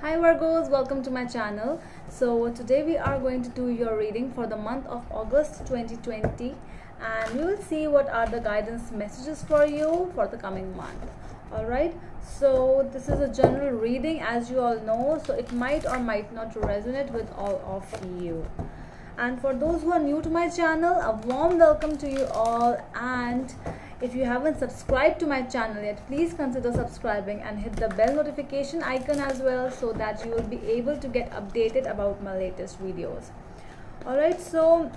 Hi Virgos, welcome to my channel. So today we are going to do your reading for the month of August 2020 and we will see what are the guidance messages for you for the coming month. Alright, so this is a general reading as you all know, so it might or might not resonate with all of you. And for those who are new to my channel, a warm welcome to you all, and if you haven't subscribed to my channel yet, please consider subscribing and hit the bell notification icon as well so that you will be able to get updated about my latest videos. Alright, so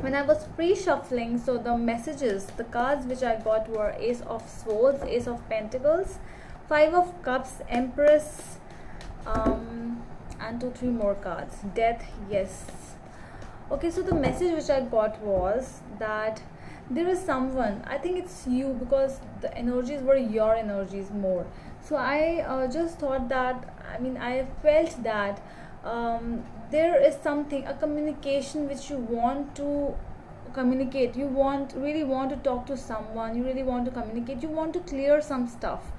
when I was pre-shuffling, so the messages, the cards which I got were Ace of Swords, Ace of Pentacles, Five of Cups, Empress, and 2-3 more cards. Death, yes. Okay, so the message which I got was that there is someone, I think it's you, because the energies were your energies more. So I just thought that, I felt that there is something, a communication which you want to communicate. You really want to talk to someone, you really want to communicate, you want to clear some stuff.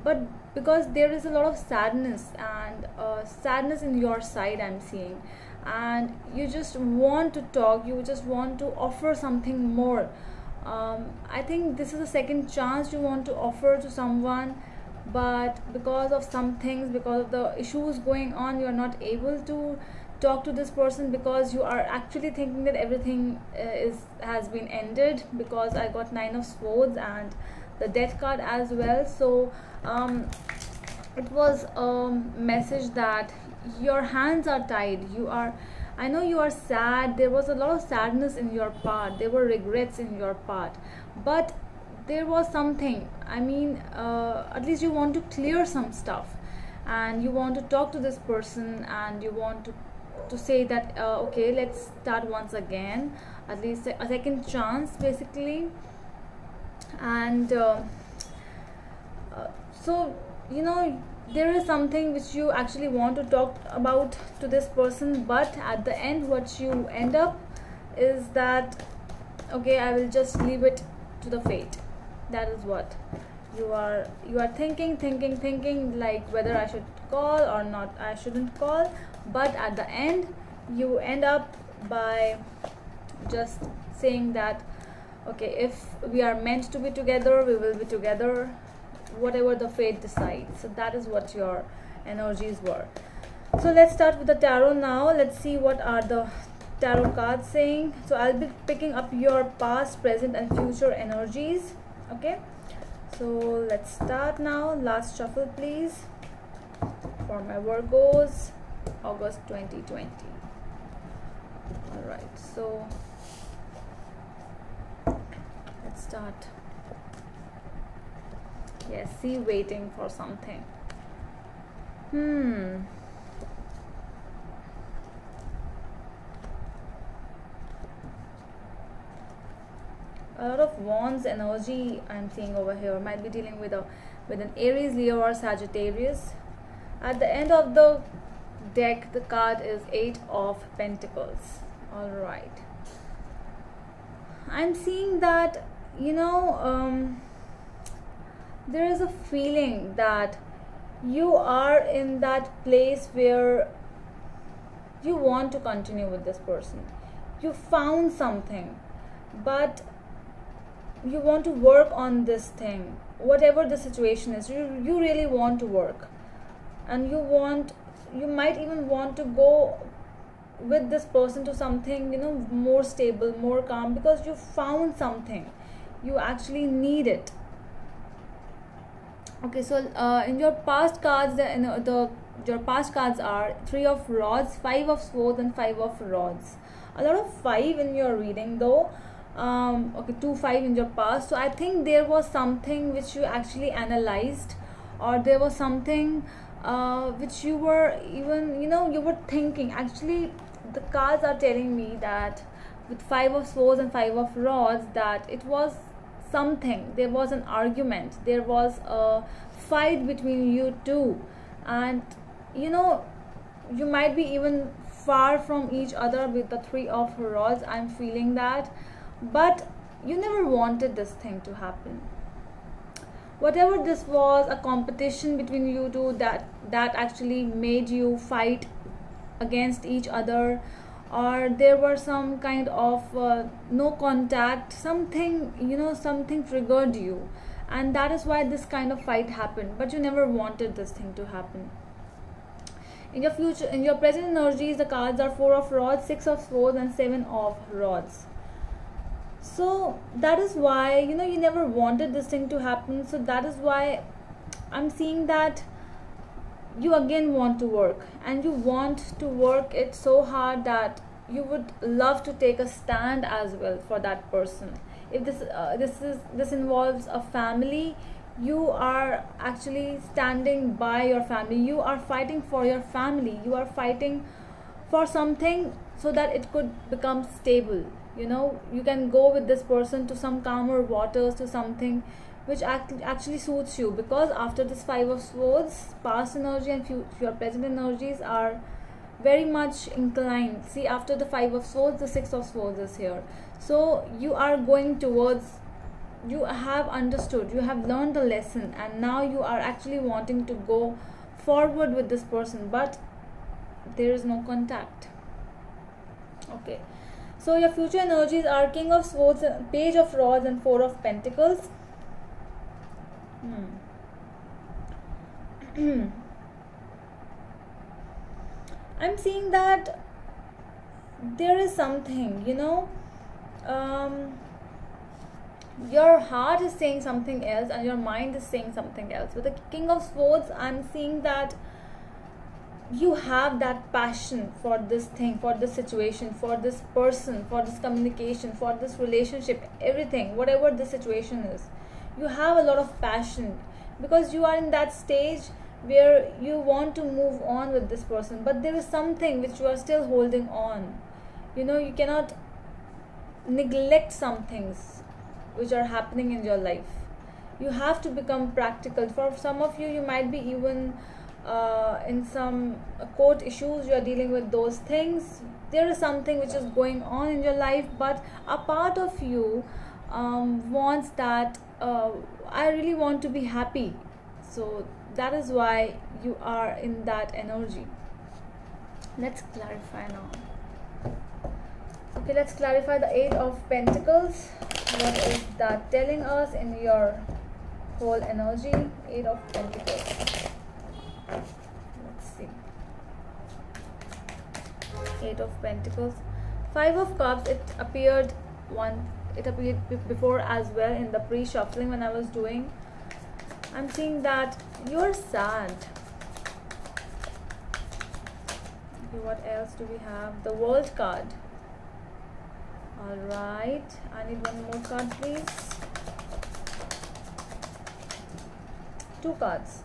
But because there is a lot of sadness and sadness in your side, I'm seeing, and you just want to talk, you just want to offer something more. I think this is a second chance you want to offer to someone, but because of some things, because of the issues going on, you are not able to talk to this person because you are actually thinking that everything has been ended, because I got Nine of Swords and the Death card as well. So it was a message that your hands are tied. I know you are sad, there was a lot of sadness in your part, there were regrets in your part, but there was something, at least you want to clear some stuff and you want to talk to this person and you want to say that okay, let's start once again, at least a second chance basically. And so there is something which you actually want to talk about to this person, but at the end what you end up is that okay, I will just leave it to the fate. That is what you are thinking, like whether I should call or not, I shouldn't call, but at the end you end up by just saying that okay, if we are meant to be together, we will be together, whatever the fate decides. So that is what your energies were. So let's start with the tarot now. Let's see what are the tarot cards saying. So I'll be picking up your past, present and future energies. Okay, so let's start now. Last shuffle please for my Virgos, August 2020. All right, so let's start. Yes, see, waiting for something. A lot of Wands energy I'm seeing over here. Might be dealing with an Aries, Leo or Sagittarius. At the end of the deck, the card is Eight of Pentacles. All right, I'm seeing that there is a feeling that you are in that place where you want to continue with this person. You found something, but you want to work on this thing, whatever the situation is. You really want to work, and you might even want to go with this person to something more stable, more calm, because you found something, you actually need it. Okay, so in your past cards, your past cards are Three of Rods, Five of Swords and Five of Rods. A lot of five in your reading though. Okay, 2-5 in your past. So I think there was something which you actually analyzed, or there was something which you were even you were thinking. Actually, the cards are telling me that with Five of Swords and Five of Rods, that it was something, there was an argument, there was a fight between you two, and you might be even far from each other with the Three of Rods. I'm feeling that, but you never wanted this thing to happen. whatever this was, a competition between you two that actually made you fight against each other, or there were some kind of no contact, something, something triggered you, and that is why this kind of fight happened, but you never wanted this thing to happen. In your future, in your present energies, the cards are 4 of rods, 6 of swords, and 7 of rods. So that is why, you never wanted this thing to happen. So that is why I'm seeing that you again want to work, and you want to work it so hard that you would love to take a stand as well for that person. If this involves a family, you are actually standing by your family, you are fighting for your family, you are fighting for something so that it could become stable. You can go with this person to some calmer waters, to something which actually suits you, because after this 5 of swords, past energy and your present energies are very much inclined. See, after the 5 of swords, the 6 of swords is here. So you are going towards, you have understood, you have learned the lesson, and now you are actually wanting to go forward with this person, but there is no contact. Okay, so your future energies are King of Swords, Page of Rods, and 4 of Pentacles. I'm seeing that there is something, your heart is saying something else and your mind is saying something else. With the King of Swords, I'm seeing that you have that passion for this thing, for this situation, for this person, for this communication, for this relationship, everything, whatever the situation is. You have a lot of passion because you are in that stage where you want to move on with this person, but there is something which you are still holding on. You cannot neglect some things which are happening in your life. You have to become practical. For some of you, you might be even in some court issues, you are dealing with those things. There is something which is going on in your life, but a part of you wants that I really want to be happy. So that is why you are in that energy. Let's clarify now. Okay, let's clarify the 8 of Pentacles. What is that telling us in your whole energy? 8 of Pentacles. Let's see. 8 of Pentacles. 5 of Cups. It appeared before as well in the pre-shuffling when I was doing. I'm seeing that you're sad. Okay, what else do we have? The World card. Alright, I need one more card, please. 2 cards.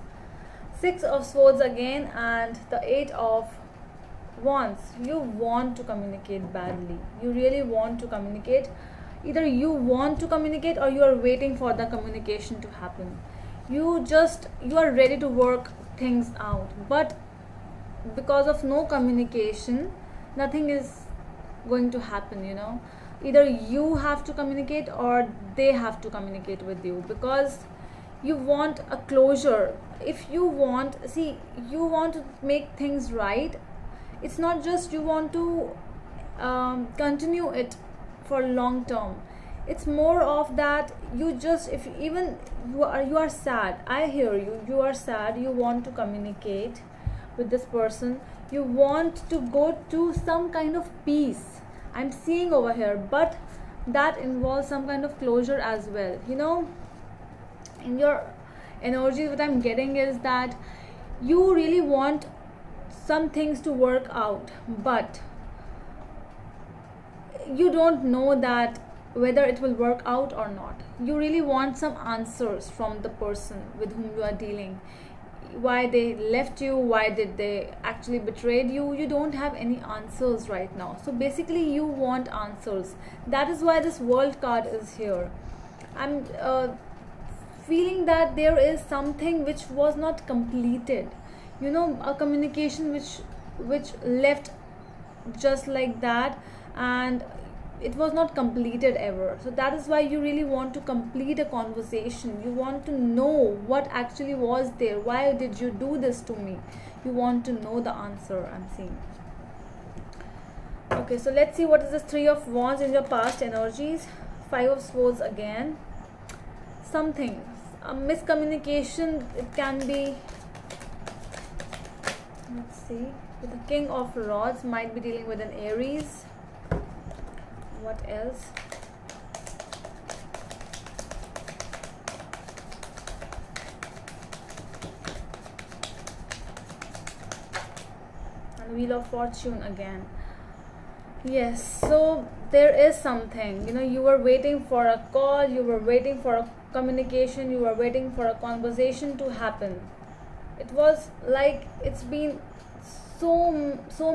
6 of Swords again, and the 8 of Wands. You want to communicate badly. You really want to communicate. Either you want to communicate or you are waiting for the communication to happen. You are ready to work things out, but because of no communication, nothing is going to happen. Either you have to communicate or they have to communicate with you, because you want a closure. If you want to make things right. It's not just you want to continue it for long term. It's more of that you are sad. I hear you are sad. You want to communicate with this person. You want to go to some kind of peace, I'm seeing over here, but that involves some kind of closure as well. In your energy, what I'm getting is that you really want some things to work out, but you don't know that whether it will work out or not. You really want some answers from the person with whom you are dealing. Why they left you, why did they actually betrayed you. You don't have any answers right now. So basically you want answers. That is why this World card is here. I'm feeling that there is something which was not completed. A communication which left just like that, and it was not completed ever. So that is why you really want to complete a conversation. You want to know what actually was there. Why did you do this to me? You want to know the answer, I'm seeing. Okay, so let's see what is this Three of Wands in your past energies. Five of Swords again. Something, a miscommunication, it can be. Let's see, with the King of Rods, might be dealing with an Aries. What else? And Wheel of Fortune again. Yes, so there is something, you know, you were waiting for a call, you were waiting for a communication, you were waiting for a conversation to happen. It was like it's been so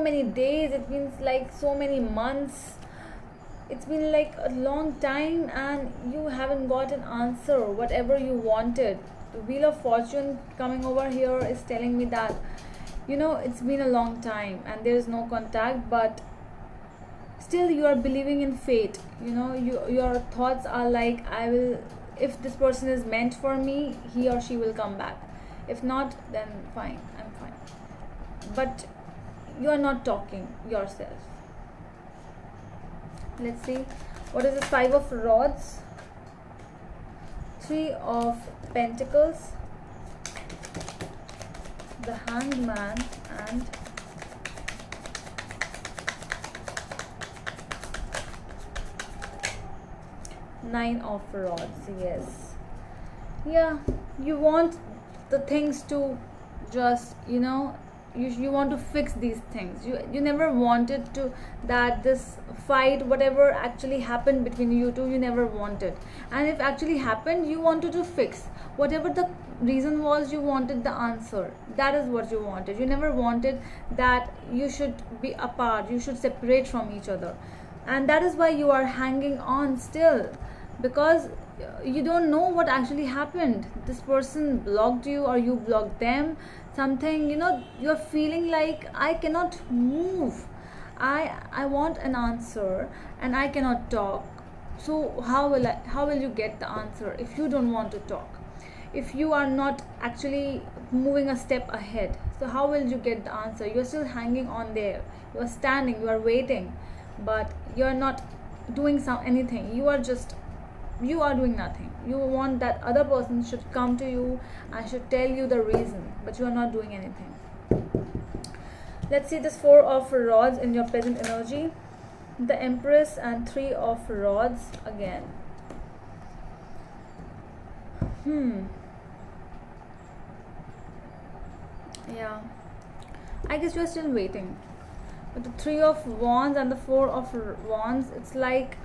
many days, it means like so many months, it's been like a long time, and you haven't got an answer whatever you wanted. The Wheel of Fortune coming over here is telling me that, you know, it's been a long time and there is no contact, but still you are believing in fate. You know, your thoughts are like, I will, if this person is meant for me, he or she will come back. If not, then fine, I'm fine. But you are not talking yourself. Let's see, what is the Five of Rods, Three of Pentacles, the Hanged Man, and Nine of Rods. Yes, yeah, you want the things to just, you know, you want to fix these things. You never wanted to, that this fight, whatever actually happened between you two, you never wanted. And if actually happened, you wanted to fix whatever the reason was. You wanted the answer. That is what you wanted. You never wanted that you should be apart, you should separate from each other. And that is why you are hanging on still, because you don't know what actually happened. This person blocked you or you blocked them, something, you know, you're feeling like, I cannot move, I want an answer and I cannot talk. So how will you get the answer if you don't want to talk, if you are not actually moving a step ahead? So how will you get the answer? You're still hanging on there, you are standing, you are waiting, but you're not doing anything. You are doing nothing. You want that other person should come to you and should tell you the reason, but you are not doing anything. Let's see this Four of Rods in your present energy, the Empress, and Three of Rods again. Yeah, I guess you're still waiting. But the Three of Wands and the Four of Wands, it's like,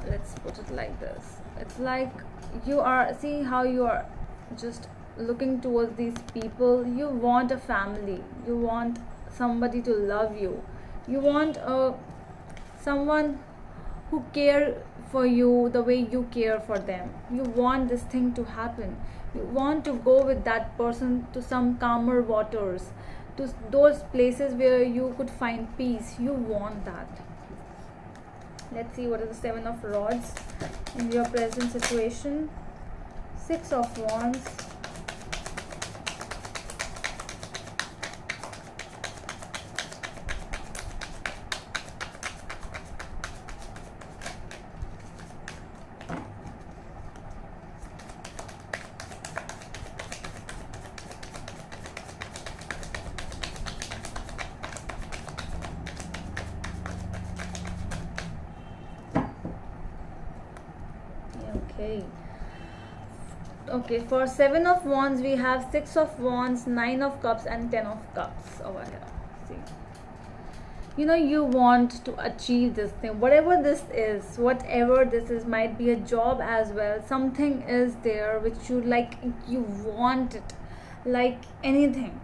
let's put it like this, it's like you are, see how you are just looking towards these people. You want a family, you want somebody to love you, you want someone who care for you the way you care for them. You want this thing to happen. You want to go with that person to some calmer waters, to those places where you could find peace. You want that. Let's see what is the Seven of Rods in your present situation, Six of Wands, okay, for Seven of Wands we have Six of Wands, Nine of Cups, and Ten of Cups over here. See, you know, you want to achieve this thing, whatever this is, might be a job as well. Something is there which you like, you want it like anything,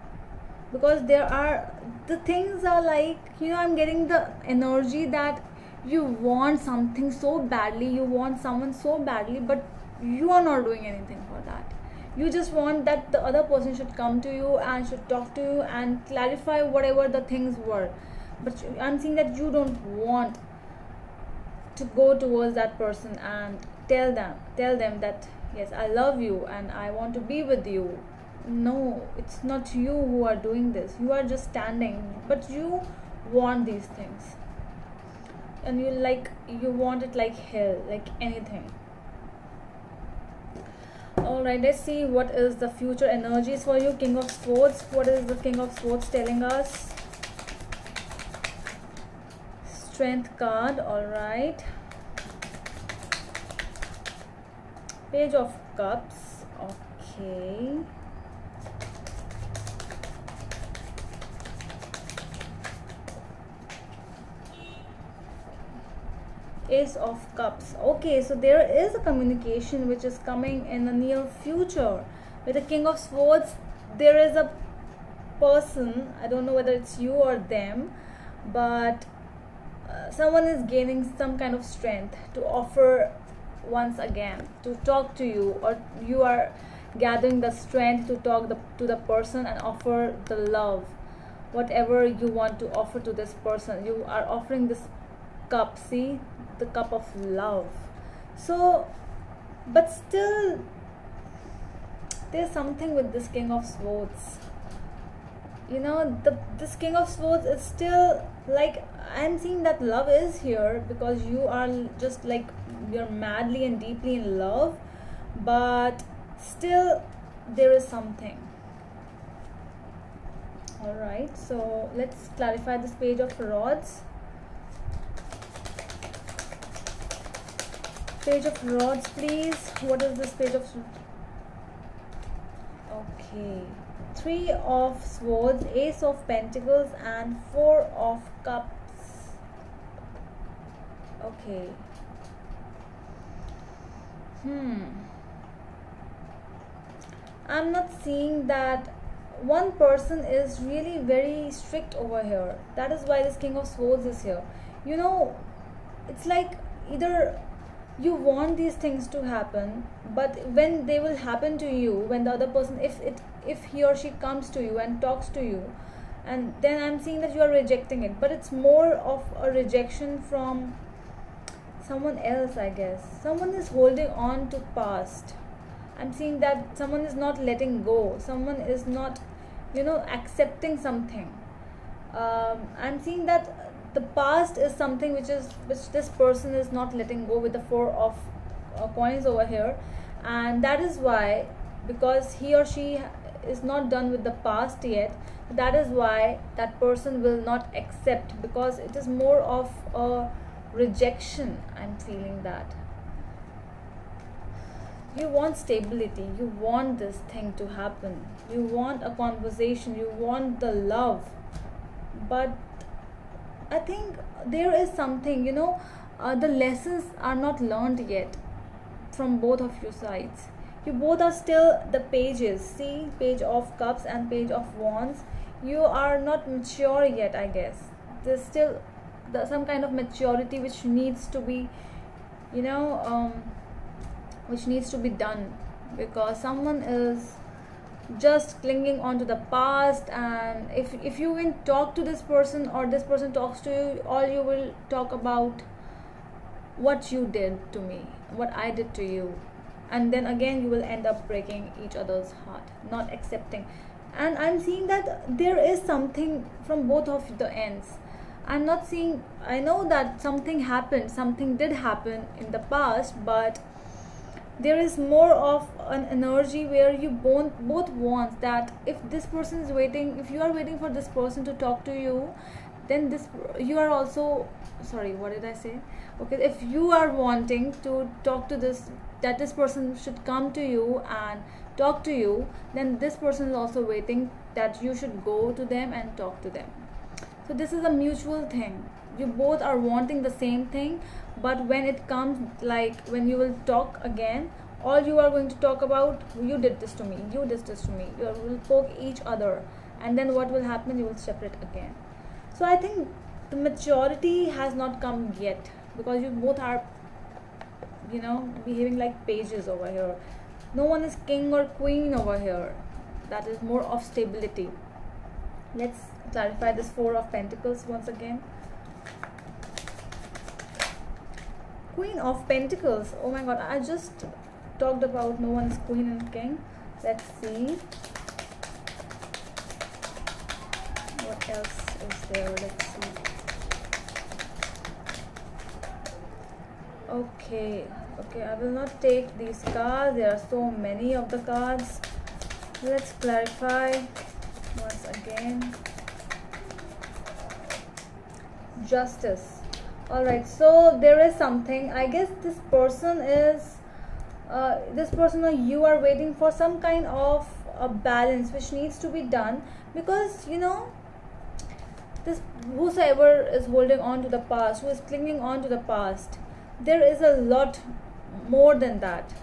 because there are, the things are like, you know, I'm getting the energy that you want something so badly, you want someone so badly, but you are not doing anything for that. You just want that the other person should come to you and should talk to you and clarify whatever the things were, but I'm seeing that you don't want to go towards that person and tell them that yes, I love you and I want to be with you. No, it's not you who are doing this. You are just standing, but you want these things, and you want it like hell, like anything. Alright, let's see what is the future energies for you. King of Swords. What is the King of Swords telling us? Strength card. Alright. Page of Cups. Okay. Ace of Cups. Okay, so there is a communication which is coming in the near future. With the King of Swords, there is a person, I don't know whether it's you or them, but someone is gaining some kind of strength to offer once again, to talk to you, or you are gathering the strength to talk to the person and offer the love. Whatever you want to offer to this person, you are offering this cup. See, the cup of love. So, but still there's something with this King of Swords. You know, this King of Swords is still like, I'm seeing that love is here, because you are just like, you're madly and deeply in love, but still there is something. All right, so let's clarify this Page of Rods. Page of Rods, please. What is this Page of? Okay, Three of Swords, Ace of Pentacles, and Four of Cups. Okay. I'm not seeing that one person is really very strict over here. That is why this King of Swords is here. You know, it's like either you want these things to happen, but when they will happen to you, when the other person, if he or she comes to you and talks to you, and then I'm seeing that you are rejecting it, but it's more of a rejection from someone else, I guess. Someone is holding on to past. I'm seeing that someone is not letting go. Someone is not, you know, accepting something. I'm seeing that the past is something which this person is not letting go, with the Four of Coins over here. And that is why, because he or she is not done with the past yet, that is why that person will not accept, because it is more of a rejection. I'm feeling that you want stability, you want this thing to happen, you want a conversation, you want the love, but I think there is something, you know, the lessons are not learned yet from both of your sides. You both are still the pages. See, Page of Cups and Page of Wands. You are not mature yet, I guess. There's still some kind of maturity which needs to be, you know, which needs to be done, because someone is just clinging on to the past. And if you even talk to this person, or this person talks to you, all you will talk about what you did to me, what I did to you, and then again you will end up breaking each other's heart, not accepting. And I'm seeing that there is something from both of the ends. I'm not seeing, I know that something happened, something did happen in the past, but there is more of an energy where you both want that if this person is waiting, if you are waiting for this person to talk to you, then you are also, sorry, what did I say? Okay, if you are wanting to talk to this person should come to you and talk to you, then this person is also waiting that you should go to them and talk to them. So this is a mutual thing. You both are wanting the same thing, but when it comes, like when you will talk again, all you are going to talk about, you did this to me, you did this to me, you will poke each other, and then what will happen? You will separate again. So I think the maturity has not come yet, because you both are, you know, behaving like pages over here. No one is king or queen over here. That is more of stability. Let's clarify this Four of Pentacles once again. Queen of Pentacles. Oh my god, I just talked about no one is queen and king. Let's see what else is there. Let's see. Okay, I will not take these cards. There are so many of the cards. Let's clarify once again. Justice. All right, so there is something. I guess this person is this person or you are waiting for some kind of a balance which needs to be done, because you know, this whosoever is holding on to the past, who is clinging on to the past, there is a lot more than that.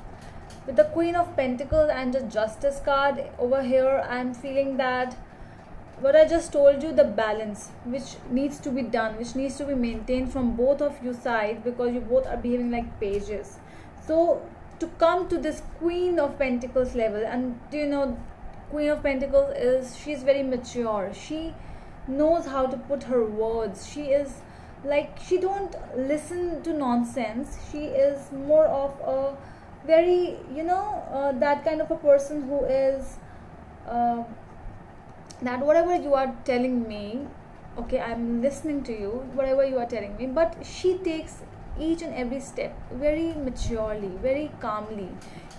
With the Queen of Pentacles and the Justice card over here, I'm feeling that what I just told you, the balance which needs to be done, which needs to be maintained from both of you sides, because you both are behaving like pages. So to come to this Queen of Pentacles level, and do you know, Queen of Pentacles is, she's very mature, she knows how to put her words, she is like, she don't listen to nonsense, she is more of a very, you know, that kind of a person who is that whatever you are telling me, okay, I'm listening to you, whatever you are telling me, but she takes each and every step very maturely, very calmly,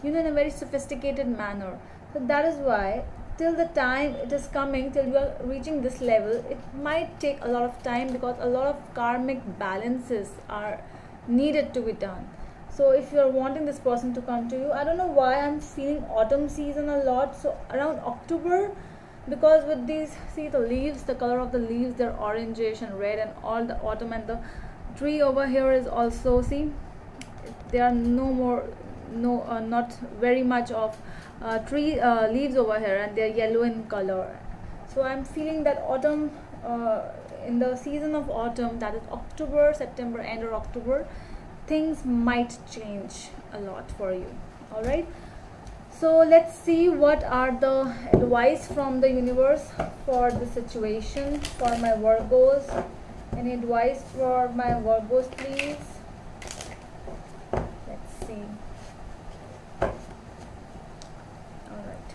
you know, in a very sophisticated manner. So that is why till the time it is coming, till you are reaching this level, it might take a lot of time, because a lot of karmic balances are needed to be done. So if you are wanting this person to come to you, I don't know why I'm feeling autumn season a lot, so around October, because with these, see the leaves, the color of the leaves, they're orangish and red and all the autumn, and the tree over here is also, see, there are no more, not very much of tree leaves over here, and they're yellow in color. So I'm feeling that autumn, in the season of autumn, that is October, September end or October, things might change a lot for you. All right, so let's see what are the advice from the universe for the situation for my Virgos. Any advice for my Virgos, please? Let's see. All right,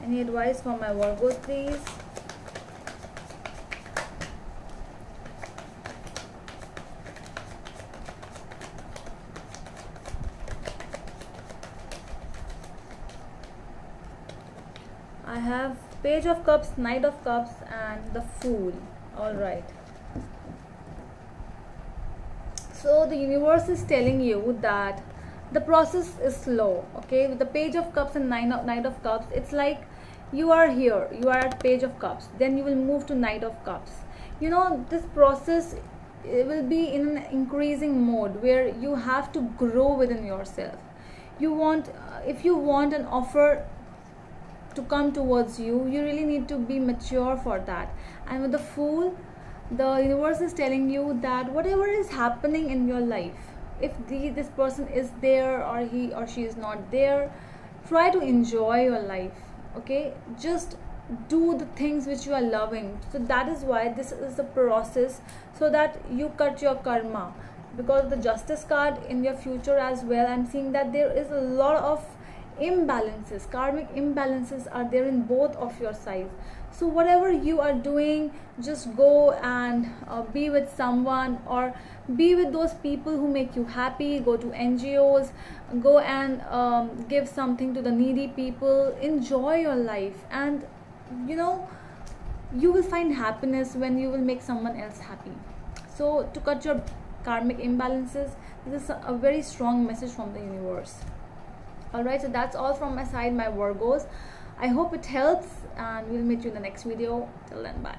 any advice for my Virgos, please? I have Page of Cups, Knight of Cups, and the Fool. All right, so the universe is telling you that the process is slow. Okay, with the Page of Cups and Knight of Cups, it's like you are here, you are at Page of Cups, then you will move to Knight of Cups. You know, this process, it will be in an increasing mode where you have to grow within yourself. You want, if you want an offer to come towards you, you really need to be mature for that. And with the Fool, the universe is telling you that whatever is happening in your life, if this person is there or he or she is not there, try to enjoy your life. Okay, just do the things which you are loving. So that is why this is the process, so that you cut your karma. Because the Justice card in your future as well, I'm seeing that there is a lot of imbalances, karmic imbalances are there in both of your sides. So whatever you are doing, just go and be with someone, or be with those people who make you happy. Go to NGOs, go and give something to the needy people. Enjoy your life, and you know, you will find happiness when you will make someone else happy. So to cut your karmic imbalances, this is a very strong message from the universe. Alright, so that's all from my side, my Virgos. I hope it helps, and we'll meet you in the next video. Till then, bye.